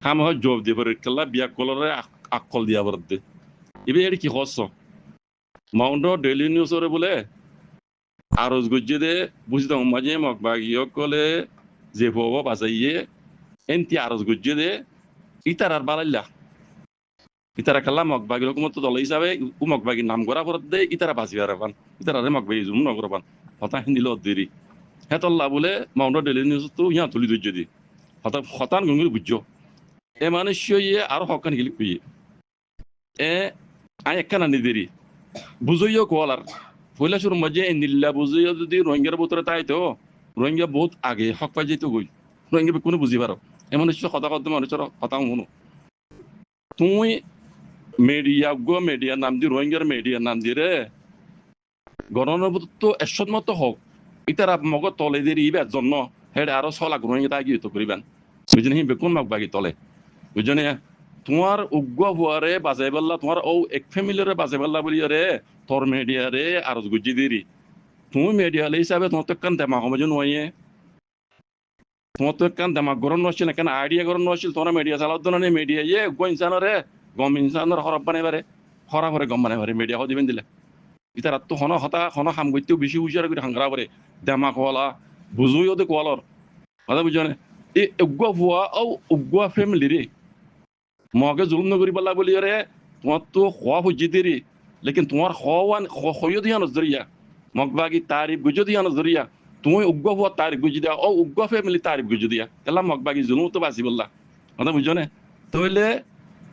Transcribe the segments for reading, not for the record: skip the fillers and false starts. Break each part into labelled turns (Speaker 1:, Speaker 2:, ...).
Speaker 1: হাম হয় জব দিয়ে পরে কেলা বিয়া কলরে আকল দিয়া বরদে এবে এর কি হস মাউন্ট ডেইলি নিউজরে বলে আরজ গজ্জে দে বুঝতাম মাঝে মকবাগিয় কলে যে ভব বাজাইয়ে এনতি আরজ গজ্জে দে ইতার আর বালাইলা ইতারা খেলা মকবাগি রকম তো দল হিসাবে উ মকবাগির নাম করা পর দে ইতারা বাঁচিবার পান ইতারা মকবাগি জুম নগর পান হতা হিন্দিল দেরি হেতল্লা বলে মাউন্ট ডেইলি নিউজ তো ইয়া তুলি ধৈর্য দি হতা হতান গুঙ্গুলি বুঝছো এ মানুষ ইয়ে আরো হকান গিলি কুইয়ে এ আই একখানা নিদেরি বুঝইও কোয়ালার পয়লা শুরু মধ্যে নিল্লা বুঝইও যদি রোহিঙ্গার ভিতরে তাই তো রোহিঙ্গা বহুত আগে হক পাই যেত গই রোহিঙ্গা কোনো বুঝি পারো এমন নিশ্চয় কথা কথা মানুষের কথা শুনো তুই মিডিয়া গো মিডিয়া নাম দি রোহিঙ্গার মিডিয়া নাম দি রে গণনবত এসত মতো হোক ইতারা মগ তলে দিয়ে ইবার জন্য হেড আরো ছলাক রোহিঙ্গা তাই গিয়ে তো করিবেন বুঝলেন হি বেকুন মগ বাগি তলে বুঝলেন তোমার উগ্র হুয়ারে বাজাই পাল্লা তোমার ও এক ফ্যামিলিরে বাজাই পাল্লা বলি রে তোর মিডিয়া রে আর গুজি দিরি তুমি মিডিয়া হিসাবে তোমার তো কান দেমা হবে নয় তোমার তো কান দেমা গরম নছিল কেন আইডিয়া গরম নছিল তোমার মিডিয়া চালাত না মিডিয়া ইয়ে গো ইনসানরে গম ইনসানর হরব বানাইবারে হরা করে গম বানাইবারে মিডিয়া দিবেন দিলে ইতার তো হন হতা হন হাম গইতেও বেশি উজার করে হাঙ্গরা করে দেমা কোয়ালা বুঝুই ওদের কোয়ালর কথা বুঝনে এই উগ্র হুয়া ও উগ্র ফ্যামিলি রে মগে জুলুম নগরি পাল্লা বলি রে তোমার তো হওয়া হজ্জি দেরি লেকিন তোমার হওয়ান হইও দিয়া নজরিয়া মগবাগি তারিফ গুজো দিয়া নজরিয়া তুমি উগ্র হওয়া তারিফ গুজি দিয়া ও উগ্র ফ্যামিলি তারিফ গুজো দিয়া এলা মগবাগি জুলুম তো বাঁচি বললা কথা বুঝছো নে তাহলে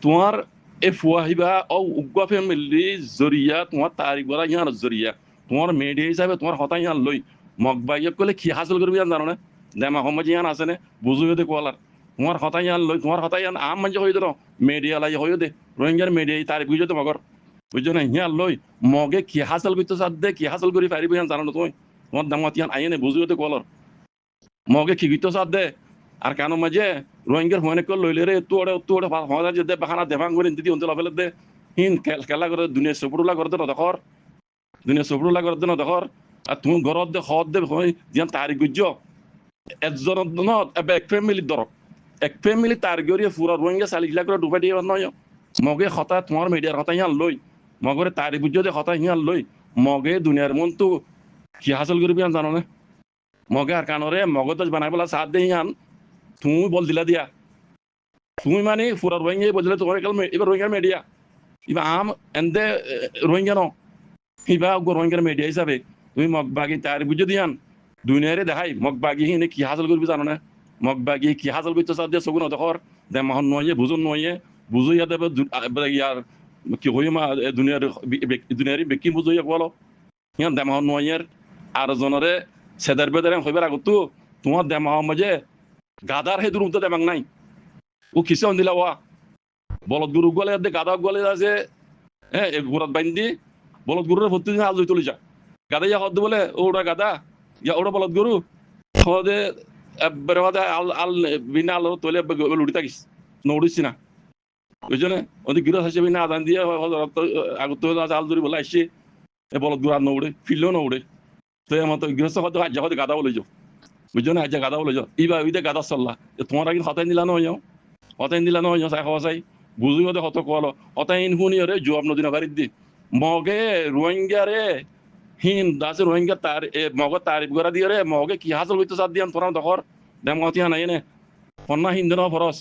Speaker 1: তোমার এ ফুয়াহিবা ও উগ্র ফ্যামিলি জরিয়া তোমার তারিফ করা ইয়ার জরিয়া তোমার মেডিয়া হিসাবে তোমার হতা ইয়ান লই মগবাগি কলে কি হাসিল করবি জানো না দেমা সমাজ ইয়ান আছে নে বুঝুই দে কোয়ালার তোমার হতা ইয়ান লই তোমার হতা ইয়ান আম মানছে হয়ে দিল মিডিয়া লাই হয়ে দে রোহিঙ্গার মিডিয়া তারিফ বুঝো তো মগর বুঝছো না হিয়ান লই মগে কি হাসিল করতে চাদ দে কি হাসিল করি পারিব ইয়ান জানো না তুমি তোমার দামত ইয়ান আইনে বুঝুই দে কোয়ালার মগে কি গিতো চাদ দে আর কেন মাঝে রোহিঙ্গার ফোনে কল লইলে রে তোড়ে হজা যে দে বাহানা দেভাং করে দিদি অন্তলা ফেলে দে হিন খেলা করে দুনিয়া সবরুলা করে দে না দেখর দুনিয়া সবরুলা করে দে না দেখর আর তুমি ঘরত দে খত দে জিয়ান তারিখ গুজ্জ একজন ন এক ফ্যামিলি ধরক এক ফ্যামিলি তার গরিয়ে ফুরা রোহিঙ্গা চালিগিলা করে ডুবাই দিয়ে নয় মগে হতা তোমার মিডিয়ার হতা ইয়ান লই মগরে তারিখ গুজ্জ দে হতা ইয়ান লই মগে দুনিয়ার মন তো কি হাসল করবি জানো না মগে আর কানরে মগজ বানাই পেলা সাথ দে ইয়ান তুমি বল দিলা দিয়া তুমি মানে ফুরা রোহিঙ্গা বল দিলে তোমার এবার রোহিঙ্গার মিডিয়া এবার আম এন্দে রোহিঙ্গা ন এবার রোহিঙ্গার মিডিয়া হিসাবে তুমি মগবাগি তার বুঝে দিয়ান দুনিয়ারে দেখাই মগবাগি হিনে কি হাসল করবি জানো না মগবাগি কি হাসল করতে চাও দিয়ে সগুন দেখর দে মাহন নয় বুঝুন নয় বুঝুইয়া দেবে ইয়ার কি হই মা দুনিয়ারি বেকি বুঝুইয়া বলো হিয়ান দে মাহন নয়ের আর জনরে সেদার বেদারে হইবার আগতো তোমার দে মাহ মাঝে গাদার হে দুরুম তো দেবাং নাই ও কিসে দিলা ওয়া বলদ গুরু গলে দে গাদা গলে আছে হ্যাঁ গুরাত বাইন্দি বলদ গুরুর প্রতিদিন আল তুলি যা গাদা ইয়া হদ বলে ওটা গাদা ইয়া ওটা বলদ গুরু হদে এবারে হদে আল আল বিনা আল তোলে লুটি থাকিস নড়িস না বুঝছো না ওদের গিরস আছে বিনা আদান দিয়ে আগত আল ধরি বলে আসছে এ বলদ গুরু আর নৌড়ে ফিরলেও নৌড়ে তো এমন তো গৃহস্থ হতে আজ হতে গাদা বলে যাও বুঝছো না আজ গাদা বলে যাও ইবা ওইটা গাদা চললা তোমার আগে হতাই নিলা নয় হতাই নিলা নয় চাই খাওয়া চাই বুঝি হতে হত কোয়ালো হতাই ইন শুনি রে জুয়াব নদী না বাড়ির দি মগে রোহিঙ্গা রে হিন দাসে রোহিঙ্গা তার মগর তারিফ করা দিয়ে রে মগে কি হাসল হইতে চার দিয়ান তোরা দখর দেম হতিয়া নাই নে ফন্না হিন্দন ফরস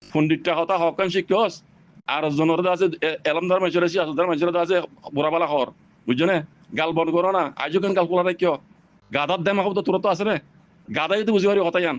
Speaker 1: পণ্ডিতটা হতা হকান শিক্ষস আর জনের আছে এলমদার মাইসর আছে আসলদার মাইসর আছে বুড়াবালা খর বুঝছো না গাল বন করো না আজও কেন গাল পোলা কিয় গাদার দেম হব তো তোর তো আছে রে গাদাই তো বুঝি পারি হতাই আন